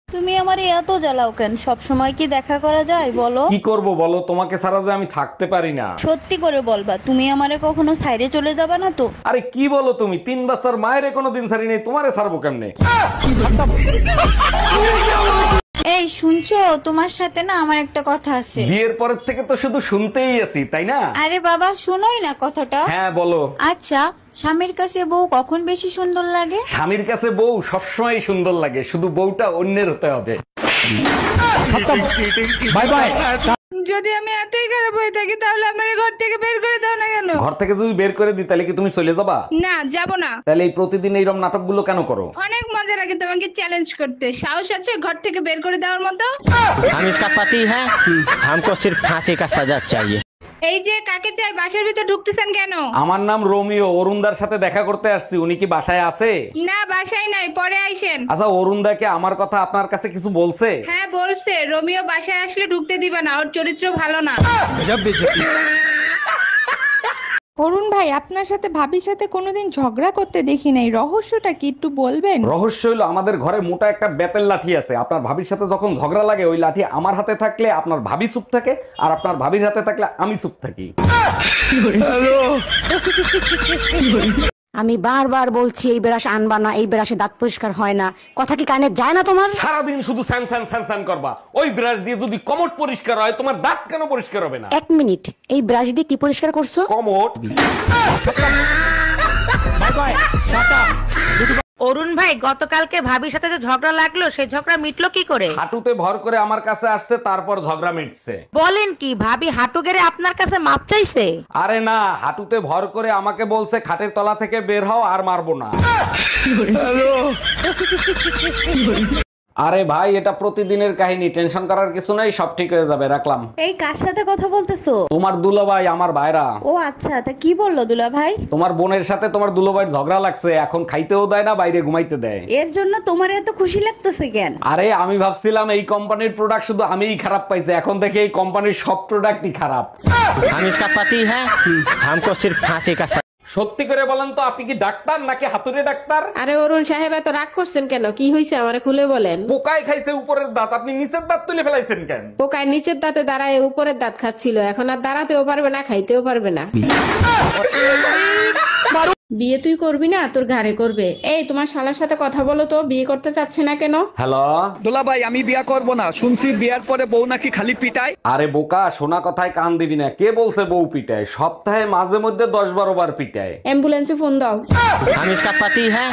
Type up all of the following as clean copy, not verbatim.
তুমি আমারে এত জ্বালাও কেন? সব সময় কি দেখা করা যায় বলো? কি করব বলো, তোমাকে ছাড়া যে আমি থাকতে পারি না। সত্যি করে বলবা, তুমি আমারে কখনো সাইডে চলে যাবা না তো? আরে কি বলো তুমি, 3 বছর মায়ের কোনো দিন ছাড়ি নাই, তোমারে ছাড়বো কেমনে? এই শুনছো, তোমার সাথে না আমার একটা কথা আছে। বিয়ের পরের থেকে তো শুধু শুনতেই আছি, তাই না? আরে বাবা শুনোই না কথাটা। হ্যাঁ বলো। আচ্ছা, স্বামীর কাছে বউ কখন বেশি সুন্দর লাগে? স্বামীর কাছে বউ সবসময় সুন্দর লাগে, শুধু বউটা অন্যের হতে হবে। Bye bye. যদি আমি এতই খারাপ হয়ে থাকি তাহলে আমার ঘর থেকে বের করে দাও না কেন? ঘর থেকে যদি বের করে দিই তাহলে কি তুমি চলে যাবা? না, যাব না। তাহলে এই প্রতিদিন এইরকম নাটকগুলো কেন করো? অনেক মজা লাগে তোমাকে চ্যালেঞ্জ করতে। সাহস আছে ঘর থেকে বের করে দেওয়ার মতো? हम इसका पति है, हमको सिर्फ फांसी का सजा चाहिए। এই যে কাকে চাই, বাসার ভিতর ঢুকতেছেন কেন? আমার নাম রোমিও, অরুণদার সাথে দেখা করতে আসছি। উনি কি বাসায় আছে? না, বাসায় নাই, পরে আইসেন। আচ্ছা, অরুণদাকে আমার কথা আপনার কাছে কিছু বলছে? হ্যাঁ বলছে, রোমিও বাসায় আসলে ঢুকতে দিবে না, ওর চরিত্র ভালো না। অরুণ ভাই, আপনার সাথে ভাবির সাথে কোনোদিন ঝগড়া করতে দেখি নাই, রহস্যটা কি একটু বলবেন? রহস্য হলো, আমাদের ঘরে মোটা একটা বেতের লাঠি আছে। আপনার ভাবির সাথে যখন ঝগড়া লাগে, ওই লাঠি আমার হাতে থাকলে আপনার ভাবি চুপ থাকে, আর আপনার ভাবির হাতে থাকলে আমি চুপ থাকি। আমি বারবার বলছি এই ব্রাশ আনবা না, এই ব্রাশে দাঁত পরিষ্কার হয় না, কথা কি কানে যায় না তোমার? সারাদিন শুধু স্যান স্যান স্যান স্যান করবা। ওই ব্রাশ দিয়ে যদি কমোড পরিষ্কার হয়, তোমার দাঁত কেন পরিষ্কার হবে না? এক মিনিট, এই ব্রাশ দিয়ে কি পরিষ্কার করছো? কমোড। অরুণ ভাই, গতকালকে ভাবির সাথে যে ঝগড়া লাগলো, সেই ঝগড়া মিটলো কি করে? হাঁটুতে ভর করে আমার কাছে আসছে, তারপর ঝগড়া মিটছে। বলেন কি, ভাবি হাঁটু গেড়ে আপনার কাছে মাপ চাইছে? আরে না, হাঁটুতে ভর করে আমাকে বলছে খাটের তলা থেকে বের হও, আর মারবো না। আরে ভাই, এটা প্রতিদিনের কাহিনী, টেনশন করার কিছু নাই, সব ঠিক হয়ে যাবে, রাখলাম। এই কার সাথে কথা বলতেছো? তোমার দুলাভাই, আমার ভাইরা। ও আচ্ছা, তা কি বললো দুলা ভাই? তোমার বোনের সাথে তোমার দুলাভাইয়ের ঝগড়া লাগছে, এখন খাইতেও দেয় না, বাইরে ঘুমাইতে দেয়। এর জন্য তোমার এত খুশি লাগতেছে কেন? আরে আমি ভাবছিলাম এই কোম্পানির প্রোডাক্ট শুধু আমিই খারাপ পাইছি, এখন দেখি এই কোম্পানির সব প্রোডাক্টই খারাপ। हम इसका पति है, हमको सिर्फ फांसी का सजा। সত্যি করে বলেন তো, আপনি কি ডাক্তার নাকি হাতুড়ে ডাক্তার? আরে অরুণ সাহেব, এত রাগ করছেন কেন? কি হয়েছে আমারে খুলে বলেন। পোকায় খাইছে উপরের দাঁত, আপনি নিচের দাঁত তুলে ফেলাইছেন কেন? পোকায় নিচের দাঁতে দাঁড়ায় উপরের দাঁত খাচ্ছিল, এখন আর দাঁড়াতেও পারবে না, খাইতেও পারবে না। বিয়ে তুই করবি না, তোর ঘাড়ে করবে। এই তোমার শালার সাথে কথা বলো তো, বিয়ে করতে চাচ্ছে না কেন? হ্যালো দোলা ভাই, আমি বিয়া করব না। শুনছি বিয়ার পরে বউ নাকি খালি পিটায়। আরে বোকা, শোনা কথায় কান দিবি না। কে বলছে বউ পিটায়? সপ্তাহে মাঝে মধ্যে 10-12 বার পিটায়। অ্যাম্বুলেন্সে ফোন দাও। हम इसका पति है,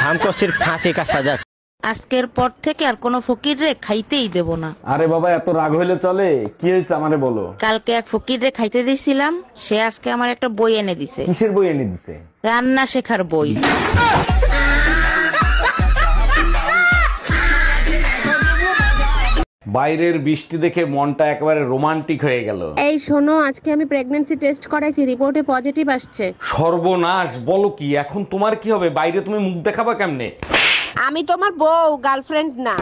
हमको सिर्फ फांसी का सजा। আজকের পর থেকে আর কোনো ফকির রে খাইতেই দেব না। আরে বাবা, এত রাগ হইলে চলে? কি হয়েছে আমারে বলো। কালকে এক ফকির রে খাইতে দিছিলাম, সে আজকে আমার একটা বই এনে দিছে। কিসের বই এনে দিছে? রান্না শেখার বই। বাইরের বৃষ্টি দেখে মনটা একেবারে রোমান্টিক হয়ে গেল। এই শোনো, আজকে আমি প্রেগন্যান্সি টেস্ট করাইছি, রিপোর্টে পজিটিভ আসছে। সর্বনাশ, বলো কি? এখন তোমার কি হবে? বাইরে তুমি মুখ দেখাবা কেমনে? আমি তোমার বউ, গার্লফ্রেন্ড না।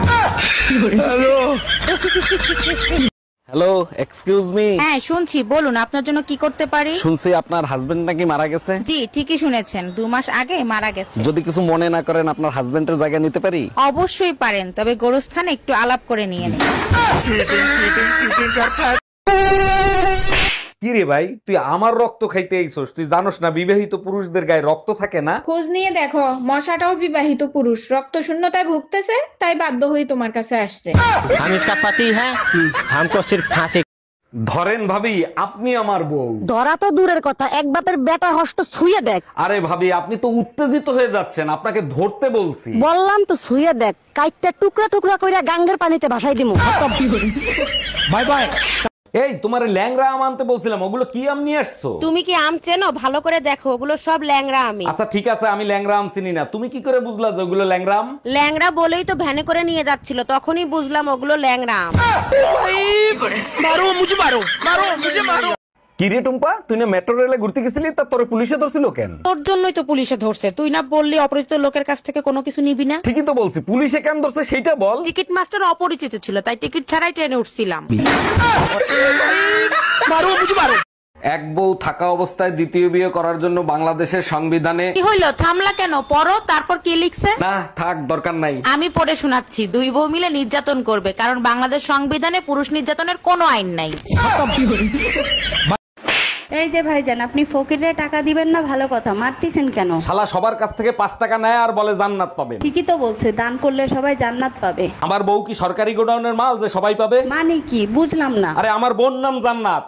Hello, excuse me. হ্যাঁ শুনছি, বলুন আপনার জন্য কি করতে পারি? শুনছি আপনার হাজবেন্ড নাকি মারা গেছে। জি ঠিকই শুনেছেন, 2 মাস আগে মারা গেছে। যদি কিছু মনে না করেন, আপনার হাজবেন্ডের জায়গা নিতে পারি? অবশ্যই পারেন, তবে গোরস্থানে একটু আলাপ করে নিয়েন। কি রে ভাই, তুই আমার রক্ত খাইতে আইছস? তুই জানোস না বিবাহিত পুরুষদের গায়ে রক্ত থাকে না? খোঁজ নিয়ে দেখো, মশাটাও বিবাহিত পুরুষ, রক্ত শূন্যতায় ভুগতেছে, তাই বাধ্য হয়ে তোমার কাছে আসছে। हम इसका पति है, हमको सिर्फ फांसी। ধরেন ভাবি, আপনি আমার বউ। ধরা তো দূরের কথা, এক বাপের বেটা হস্ত ছুঁয়ে দেখ। আরে ভাবি, আপনি তো উত্তেজিত হয়ে যাচ্ছেন, আপনাকে ধরতে বলছি। বললাম তো ছুঁয়ে দেখ, কাইটটা টুকরা টুকরা কইরা গাঙ্গের পানিতে ভাসাই দিমু। Bye bye. এই, তোমার ল্যাংরা আম আনতে বলছিলাম, ওগুলো কি আম নিয়ে আসছো? তুমি কি আম চেনো? ভালো করে দেখো, ওগুলো সব ল্যাংড়া আমি। আচ্ছা ঠিক আছে, আমি ল্যাংরা আম চিনি না। তুমি কি করে বুঝলা যে ওগুলো ল্যাংরা আম? ল্যাংড়া বলেই তো ভ্যানে করে নিয়ে যাচ্ছিল, তখনই বুঝলাম ওগুলো ল্যাংড়া আম। কি রে টুম্পা, তুই না মেট্রো রেলে ঘুরতে গেছিলি, তা তোরে পুলিশে ধরছিল কেন? তোর জন্যই তো পুলিশে ধরছে, তুই না বললি অপরিচিত লোকের কাছ থেকে কোনো কিছু নিবি না। ঠিকই তো বলছি, পুলিশে কেন ধরছে সেইটা বল। টিকিট মাস্টার অপরিচিত ছিল, তাই টিকিট ছাড়াই ট্রেনে উঠছিলাম। এক বউ থাকা অবস্থায় দ্বিতীয় বিয়ে করার জন্য বাংলাদেশের সংবিধানে কি হইলো, থামলা কেন? পড়ো, তারপর কি লিখছে? না থাক, দরকার নাই। আমি পড়ে শোনাচ্ছি। দুই বউ মিলে নির্যাতন করবে, কারণ বাংলাদেশ সংবিধানে পুরুষ নির্যাতনের কোনো আইন নাই। এই যে ভাইজান, আপনি ফকিরে টাকা দিবেন না, ভালো কথা, মারতেছেন কেন? শালা সবার কাছ থেকে 5 টাকা নেয় আর বলে জান্নাত পাবেন। ঠিকই তো বলছে, দান করলে সবাই জান্নাত পাবে। আমার বউ কি সরকারি গোডাউনের মাল যে সবাই পাবে? মানে কি বুঝলাম না। আরে আমার বোন নাম জান্নাত।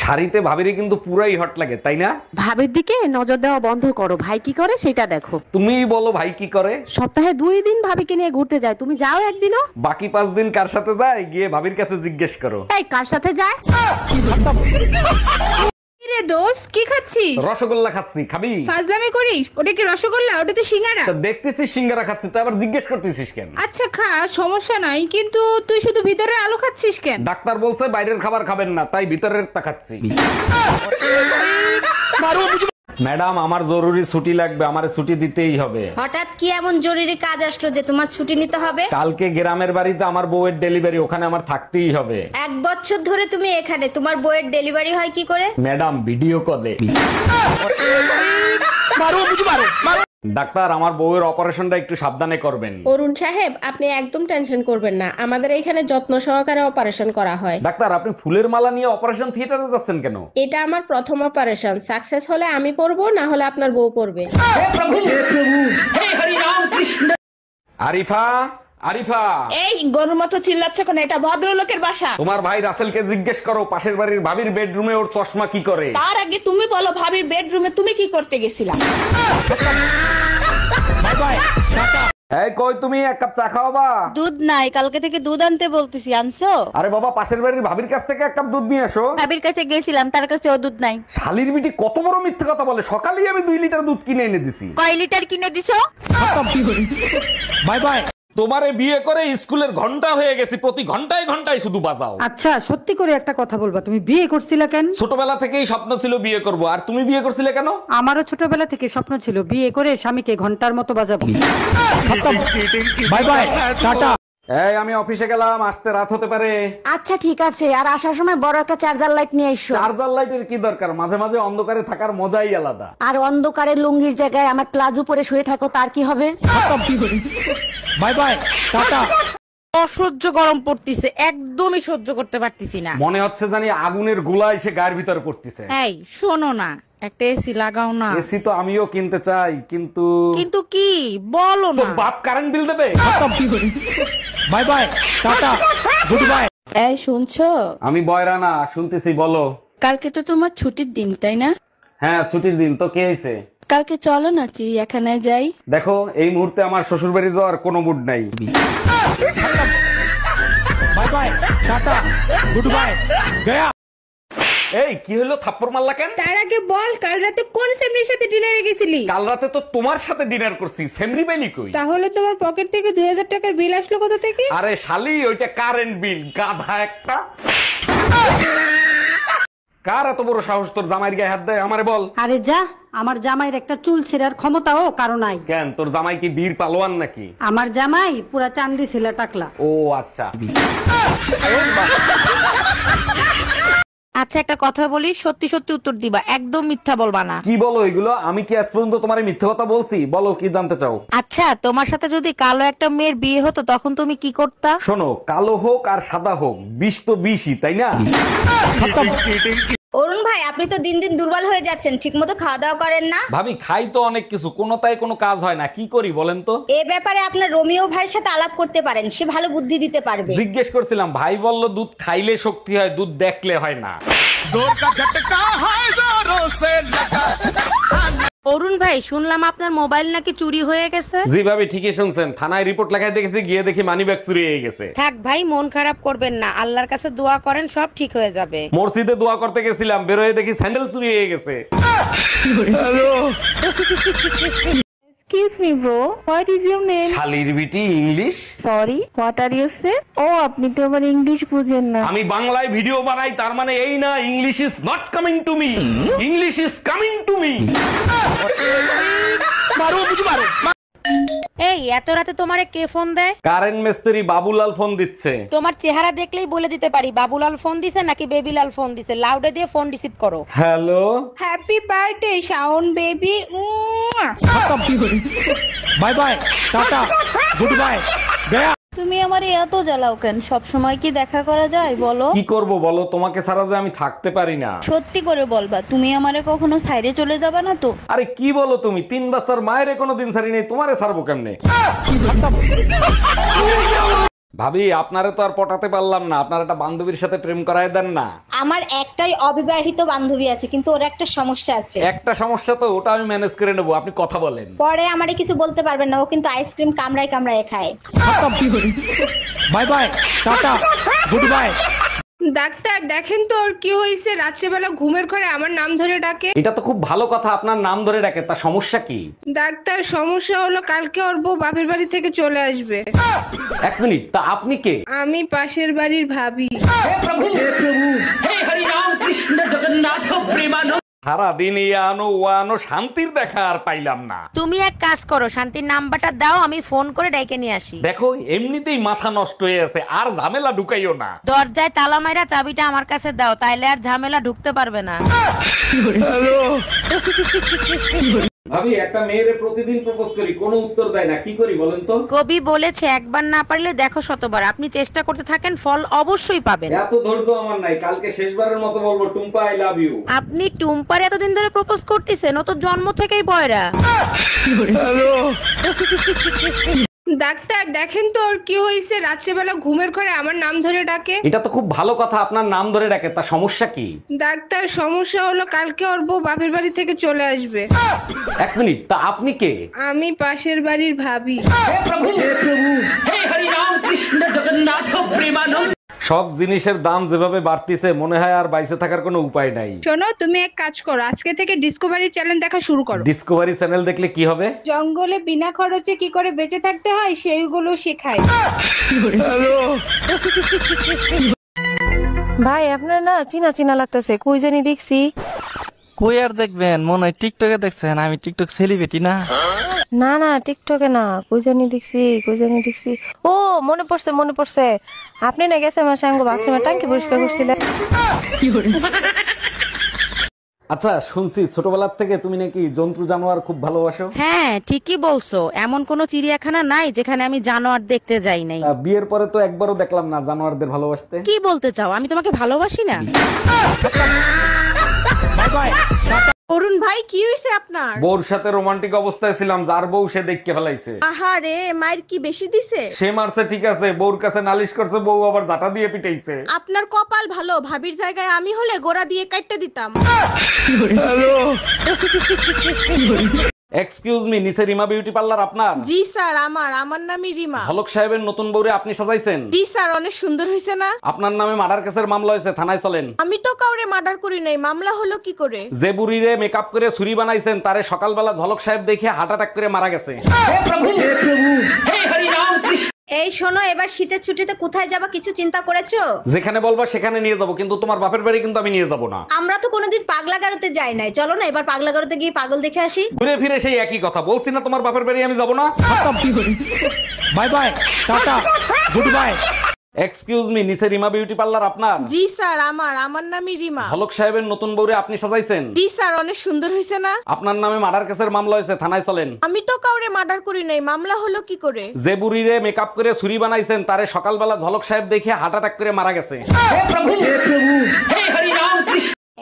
শাড়িতে ভাবিরে কিন্তু পুরাই হট লাগে, তাই না? ভাবির দিকে নজর দেওয়া বন্ধ করো, ভাই কি করে সেটা দেখো। তুমিই বলো ভাই কি করে? সপ্তাহে 2 দিন ভাবিকে নিয়ে ঘুরতে যায়, তুমি যাও একদিনও? বাকি 5 দিন কার সাথে যায় গিয়ে ভাবির কাছে জিজ্ঞেস করো। এই কার সাথে যায়? রে দোস্ত, কি খাচ্ছিস? রসগোল্লা খাচ্ছি, খাবি? ফাজলামি করিস? ওটা কি রসগোল্লা? ওটা তো সিঙ্গারা। তা দেখতেছিস সিঙ্গারা খাচ্ছি, তো আবার জিজ্ঞেস করতেছিস কেন? আচ্ছা খা, সমস্যা নাই, কিন্তু তুই শুধু ভিতরে আলু খাচ্ছিস কেন? ডাক্তার বলছে বাইরের খাবার খাবেন না, তাই ভিতরের তা খাচ্ছি। ম্যাডাম, আমার জরুরি ছুটি লাগবে, আমারে ছুটি দিতেই হবে। হঠাৎ কি এমন জরুরি কাজ আসলো যে তোমার ছুটি নিতে হবে? কালকে গ্রামের বাড়িতে আমার বউয়ের ডেলিভারি, ওখানে আমার থাকতেই হবে। 1 বছর ধরে তুমি এখানে, তোমার বইয়ের ডেলিভারি হয় কি করে? ম্যাডাম, ভিডিও কলে। ডাক্তার, আমার বউয়ের অপারেশনটা একটু সাবধানে করবেন। অরুণ সাহেব, আপনি একদম টেনশন করবেন না, আমাদের এখানে যত্ন সহকারে অপারেশন করা হয়। ডাক্তার, আপনি ফুলের মালা নিয়ে অপারেশন থিয়েটারে যাচ্ছেন কেন? এটা আমার প্রথম অপারেশন, সাকসেস হলে আমি পড়বো, না হলে আপনার বউ পড়বে। আরিফা, আরিফা, এই গরুর মতো চিল্লাচ্ছ কেন? এটা ভদ্রলোকের বাসা। তোমার ভাই রাসেলকে জিজ্ঞেস করো পাশের বাড়ির ভাবির বেডরুমে ওর চশমা কি করে। তার আগে তুমি বলো, ভাবির বেডরুমে তুমি কি করতে গেছিলা? এই কই তুমি, এক কাপ চা খাওয়াবা? দুধ নাই, কালকে থেকে দুধ আনতে বলতেছি, আনছো? আরে বাবা, পাশের বাড়ির ভাবির কাছ থেকে 1 কাপ দুধ নিয়ে আসো। ভাবির কাছে গেছিলাম, তার কাছে ও দুধ নাই। শালির বিটি কত বড় মিথ্যে কথা বলে, সকালেই আমি 2 লিটার দুধ কিনে এনে দিছি। কয় লিটার কিনে দিছো? Bye bye. তোমারে বিয়ে করে স্কুলের ঘন্টা হয়ে গেছি, প্রতি ঘন্টায় ঘন্টায় শুধু বাজাও। আচ্ছা, সত্যি করে একটা কথা বলবা, তুমি বিয়ে করছিলা কেন? ছোটবেলা থেকেই স্বপ্ন ছিল বিয়ে করব, আর তুমি বিয়ে করছিলে কেন? আমারও ছোটবেলা থেকে স্বপ্ন ছিল বিয়ে করে স্বামীকে ঘন্টার মতো বাজাবো। Bye bye, tata. এই আমি অফিসে গেলাম, আসতে রাত হতে পারে। আচ্ছা ঠিক আছে, আর আসার সময় বড় একটা চার্জার লাইট নিয়ে এসো। চার্জার লাইটের কি দরকার, মাঝে মাঝে অন্ধকারে থাকার মজাই আলাদা। আর অন্ধকারে লুঙ্গির জায়গায় আমার প্লাজো পরে শুয়ে থাকো, তার কি হবে? By bye, tata. অসহ্য গরম পড়তিছে, একদমই সহ্য করতে পারতিছি না। মনে হচ্ছে জানি আগুনের গোলা এসে গায়ের ভিতরে পড়তেছে। এই শোনো না, একটা এসি লাগাও না। এসি তো আমিও কিনতে চাই, কিন্তু কিন্তু কি বলো তো না। বাপ কারেন্ট বিল দেবে। By bye, tata, good bye. এই শুনছো? আমি বয়রা না, শুনতেছি, বলো। কালকে তো তোমার ছুটির দিন, তাই না? হ্যাঁ ছুটির দিন, তো কে হয়েছে? কালকে চলো না চিড়িয়াখানায় যাই। দেখো, এই মুহূর্তে আমার শ্বশুর বাড়ি যাওয়ার কোনো মুড নাই। By bye, tata, good bye, Gaya. এই কি হলো, থাপ্পড় মারলা কেন? তার আগে বল, কাল রাতে কোন সেমরির সাথে ডিনারে গেছিলি? কাল রাতে তো তোমার সাথে ডিনার করছি, সেমরি বেলি কই? তাহলে তোমার পকেট থেকে 2000 টাকার বিল আসলো কোথা থেকে? আরে শালি, ওইটা কারেন্ট বিল, গাধা একটা। কার এত বড় সাহস তোর জামাইয়ের গায়ে হাত দেয়, আমারে বল। আরে যা, আমার জামাইয়ের একটা চুল ছেঁড়ার ক্ষমতাও কারো নাই। কেন, তোর জামাই কি বীর পালোয়ান নাকি? আমার জামাই পুরা চান্দি ছেলে টাকলা। ও আচ্ছা। আচ্ছা একটা কথা বলি, সত্যি সত্যি উত্তর দিবা, একদম মিথ্যা বলবা না। কি বলো এগুলো? আমি কি আজ পর্যন্ত তোমার মিথ্যে কথা বলছি? বলো কি জানতে চাও? আচ্ছা, তোমার সাথে যদি কালো একটা মেয়ের বিয়ে হতো, তখন তুমি কি করতা? শোনো, কালো হোক আর সাদা হোক, বিষ তো বিষই, তাই না? অরুণ ভাই, আপনি তো দিন দিন দুর্বল হয়ে যাচ্ছেন, ঠিকমতো খাওয়া দাওয়া করেন না। ভাবি, খাই তো অনেক কিছু, কোনোটাই কোনো কাজ হয় না, কি করি বলেন তো? এ ব্যাপারে আপনার রোমিও ভাইয়ের সাথে আলাপ করতে পারেন, সে ভালো বুদ্ধি দিতে পারবে। জিজ্ঞেস করছিলাম, ভাই বলল দুধ খাইলে শক্তি হয়, দুধ দেখলে হয় না। অরুণ ভাই, শুনলাম আপনার মোবাইল নাকি চুরি হয়ে গেছে। জি ভাবি, ঠিকই শুনছেন, থানায় রিপোর্ট লেখাই দেখেছি, গিয়ে দেখি মানিব্যাগ চুরি হয়ে গেছে। থাক ভাই, মন খারাপ করবেন না, আল্লাহর কাছে দোয়া করেন, সব ঠিক হয়ে যাবে। মসজিদে দোয়া করতে গেছিলাম, বেরোয় দেখি স্যান্ডেল চুরি হয়ে গেছে। Excuse me bro, what is your name? শালির বিটি, English. Sorry, what are you saying? ও আপনি তো আবার ইংলিশ বুঝেন না। আমি বাংলায় ভিডিও বানাই, তার মানে এই না English is not coming to me, English is coming to me. এই এত রাতে তোমারে কে ফোন দেয়? কারেন্ট মিস্ত্রি বাবুলাল ফোন দিচ্ছে। তোমার চেহারা দেখলেই বলে দিতে পারি বাবুলাল ফোন দিছে নাকি বেবিলাল ফোন দিছে। লাউডে দিয়ে ফোন রিসিভ করো। Hello, happy birthday Shaon baby. Bye bye tata goodbye गया। তুমি আমারে এত জ্বালাও কেন? সব সময় কি দেখা করা যায় বলো? কি করব বলো, তোমাকে ছাড়া যে আমি থাকতে পারি না। সত্যি করে বলবা, তুমি আমারে কখনো সাইডে চলে যাবা না তো? আরে কি বলো তুমি, 3 বছর মায়ের কোনো দিন ছাড়ি নেই, তোমারে ছাড়বো কেমনে? ভাবি, আপনারে তো আর পটাতে পারলাম না, আপনার একটা বান্ধবীর সাথে প্রেম করায় দেন না। আমার একটাই অবিবাহিত বান্ধবী আছে, কিন্তু ওর একটা সমস্যা আছে। একটা সমস্যা তো, ওটা আমি ম্যানেজ করে নেবো, আপনি কথা বলেন। পরে আমারে কিছু বলতে পারবেন না, ও কিন্তু আইসক্রিম কামড়ায় কামড়ায় খায়। Bye bye tata goodbye. Doctor দেখেন তো ওর কি হয়েছে, রাত্রেবেলা ঘুমের ঘরে আমার নাম ধরে ডাকে। এটা তো খুব ভালো কথা, আপনার নাম ধরে ডাকে, তা সমস্যা কি? ডাক্তার সমস্যা হলো কালকে ওর বউ বাপের বাড়ি থেকে চলে আসবে। 1 মিনিট, তা আপনি কে? আমি পাশের বাড়ির ভাবি। সারাদিন আনো ও আনো, শান্তির দেখা আর পাইলাম না। তুমি এক কাজ করো, শান্তির নাম্বারটা দাও, আমি ফোন করে ডেকে নিয়ে আসি। দেখো এমনিতেই মাথা নষ্ট হয়ে আছে, আর ঝামেলা ঢুকাইও না। দরজায় তালা মাইরা চাবিটা আমার কাছে দাও, তাইলে আর ঝামেলা ঢুকতে পারবে না। ভাবি, একটা মেয়েরে প্রতিদিন প্রপোজ করি, কোনো উত্তর দেয় না, কি করি বলেন তো? কবি বলেছে একবার না পারলে দেখো শতবার। আপনি চেষ্টা করতে থাকেন, ফল অবশ্যই পাবেন। এত ধৈর্য আমার নাই, কালকে শেষবারের মতো বলবো, টুম্পা আই লাভ ইউ। আপনি টুম্পার এতদিন ধরে প্রপোজ করতেছেন, ও তো জন্ম থেকেই বয়রা। ডাক্তার দেখেন তো ওর কি হয়েছে, রাত্রেবেলা ঘুমের ঘরে আমার নাম ধরে ডাকে। এটা তো খুব ভালো কথা, আপনার নাম ধরে ডাকে, তা সমস্যা কি? ডাক্তার সমস্যা হলো কালকে ওর বউ বাপের বাড়ি থেকে চলে আসবে। 1 মিনিট, তা আপনি কে? আমি পাশের বাড়ির ভাবি। সব জিনিসের দাম যেভাবে বাড়তিছে, মনে হয় আর বাইসে থাকার কোনো উপায় নাই। শোনো, তুমি এক কাজ করো, আজকে থেকে ডিসকভারি চ্যানেল দেখা শুরু করো। ডিসকভারি চ্যানেল দেখলে কি হবে? জঙ্গলে বিনা খরচে কি করে বেঁচে থাকতে হয় সেইগুলো শেখায়। ভাই আপনার না চিনা চিনা লাগতেছে, কই জানি দেখছি। কই আর দেখবেন, মনে হয় টিকটকে দেখছেন, আমি টিকটক সেলিব্রিটি না। না না টিকটকে না, কই জানি দেখছি। ও মনে পড়ছে, আপনি না গেছে আমার সঙ্গে বাথরুমে টাঙ্কি পরিষ্কার করছিলেন। আচ্ছা, শুনছি ছোটবেলার থেকে তুমি নাকি জন্তু জানোয়ার খুব ভালোবাসো। হ্যাঁ ঠিকই বলছো, এমন কোনো চিড়িয়াখানা নাই যেখানে আমি জানোয়ার দেখতে যাই নাই। বিয়ের পরে তো একবারও দেখলাম না জানোয়ারদের ভালোবাসতে। কি বলতে চাও, আমি তোমাকে ভালোবাসি না? बाय बाय অরুণ ভাই কি হয়েছে আপনার? বউর সাথে রোমান্টিক অবস্থায় ছিলাম, যার বউ সে দেখকে ফেলাইছে। আহারে, মায়ের কি বেশি দিছে? সে মারছে ঠিক আছে, বউর কাছে নালিশ করছে, বউ আবার জাটা দিয়ে পিটাইছে। আপনার কপাল ভালো, ভাবির জায়গায় আমি হলে গোড়া দিয়ে কাটতে দিতাম। এক্সকিউজ মি, নিচে রিমা বিউটি পার্লার আপনার? জি স্যার, আমার নামই রিমা। হলক সাহেবের নতুন বউরে আপনি সাজাইছেন? জি স্যার, অনেক সুন্দর হয়েছে না? আপনার নামে মার্ডার কেসের মামলা হয়েছে, থানায় চলেন। আমি তো কাউরে মার্ডার করি নাই, মামলা হলো কি করে? যে বুড়িরে মেকআপ করে ছুরি বানাইছেন, তারে সকালবেলা ঝলক সাহেব দেখে হার্ট অ্যাটাক করে মারা গেছে। এই শোনো, এবার শীতের ছুটিতে কোথায় যাবা কিছু চিন্তা করেছো? যেখানে বলবা সেখানে নিয়ে যাব, কিন্তু তোমার বাপের বাড়ি কিন্তু আমি নিয়ে যাব না। আমরা তো কোনোদিন পাগলা গারোতে যাই নাই, চলো না এবার পাগলা গারোতে গিয়ে পাগল দেখে আসি। ঘুরে ফিরে সেই একই কথা, বলছি না তোমার বাপের বাড়ি আমি যাব না। Bye bye tata goodbye. Excuse me, নিচে রিমা বিউটি পার্লার আপনার? জি স্যার, আমার নামই রিমা। হলক সাহেবের নতুন বউরে আপনি সাজাইছেন? জি স্যার, অনেক সুন্দর হয়েছে না? আপনার নামে মার্ডার কেসের মামলা হয়েছে, থানায় চলেন। আমি তো কাউরে মার্ডার করি নাই, মামলা হলো কি করে? যে বুড়িরে মেকআপ করে ছুরি বানাইছেন, তারে সকালবেলা ঝলক সাহেব দেখে হার্ট অ্যাটাক করে মারা গেছে।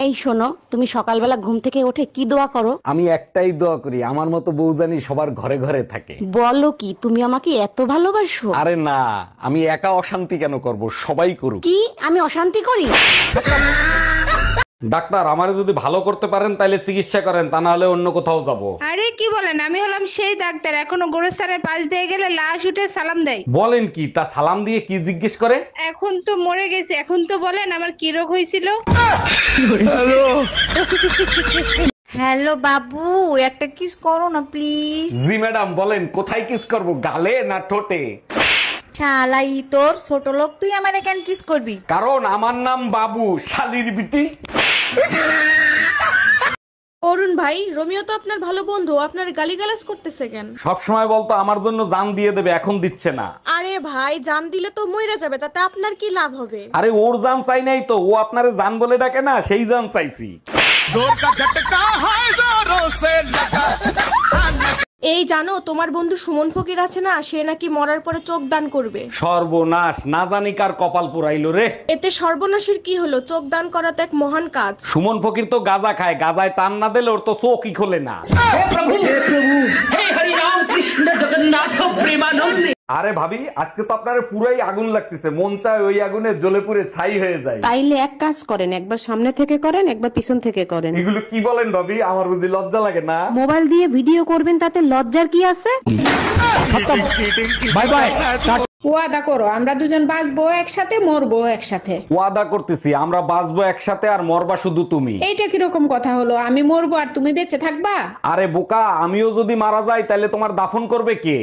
এই শোনো, তুমি সকালবেলা ঘুম থেকে উঠে কি দোয়া করো? আমি একটাই দোয়া করি, আমার মতো বউ জানি সবার ঘরে ঘরে থাকে। বলো কি, তুমি আমাকে এত ভালোবাসো? আরে না, আমি একা অশান্তি কেন করব, সবাই করুক। কি আমি অশান্তি করি? ডাক্তার, আমারে যদি ভালো করতে পারেন তাহলে চিকিৎসা করেন, তা না হলে অন্য কোথাও যাব। আরে কি বলেন, আমি হলাম সেই ডাক্তার, এখনো গোরস্থানের পাশ দিয়ে গেলে লাশ উঠে সালাম দেয়। বলেন কি, তা সালাম দিয়ে কি জিজ্ঞেস করে? এখন তো মরে গেছে, এখন তো বলেন আমার কি রোগ হয়েছিল। হ্যালো বাবু, একটা কিস করো না প্লিজ। জি ম্যাডাম, বলেন কোথায় কিস করব, গালে না ঠোঁটে? শালাই তোর ছোট লোক, তুই আমারে কেন কিস করবি? কারণ আমার নাম বাবু, শালির বিটি। অরুণ ভাই, রোমিও তো আপনার ভালো বন্ধু, আপনার গালিগালাজ করতেছে কেন? সব সময় বলতো আমার জন্য জান দিয়ে দেবে, এখন দিচ্ছে না। আরে ভাই, জান দিলে তো মইরা যাবে, তাতে আপনার কি লাভ হবে? আরে ওর জান চাই নাই তো, ও আপনারে জান বলে ডাকে না, সেই জান চাইছি। এই জানো, তোমার বন্ধু সুমন ফকির আছে না, সে নাকি মরার পরে চোখ দান করবে। সর্বনাশ, না জানি কার কপাল পুরাইলো রে। এতে সর্বনাশের কি হলো? চোখ দান করা তো এক মহান কাজ। সুমন ফকির তো গাঁজা খায়, গাঁজায় টান না দিলে ওর তো চোখই খোলে না। আরে ভাবি, আজকে তো আপনার পুরাই আগুন লাগতেছে, মন চায় ওই আগুনে জ্বলে পুড়ে ছাই হয়ে যায়। তাইলে এক কাজ করেন, একবার সামনে থেকে করেন, একবার পিছন থেকে করেন। এগুলো কি বলেন ভাবি? আমার বুঝি লজ্জা লাগে না? মোবাইল দিয়ে ভিডিও করবেন, তাতে লজ্জার কি আছে? Bye bye. ওয়াদা করো আমরা দুজন বাঁচবো একসাথে, মরবো একসাথে। ওয়াদা করতেছি, আমরা বাঁচবো একসাথে, আর মরবা শুধু তুমি। এইটা কিরকম কথা হলো? আমি মরবো আর তুমি বেঁচে থাকবা? আরে বোকা, আমিও যদি মারা যাই তাহলে তোমার দাফন করবে কে?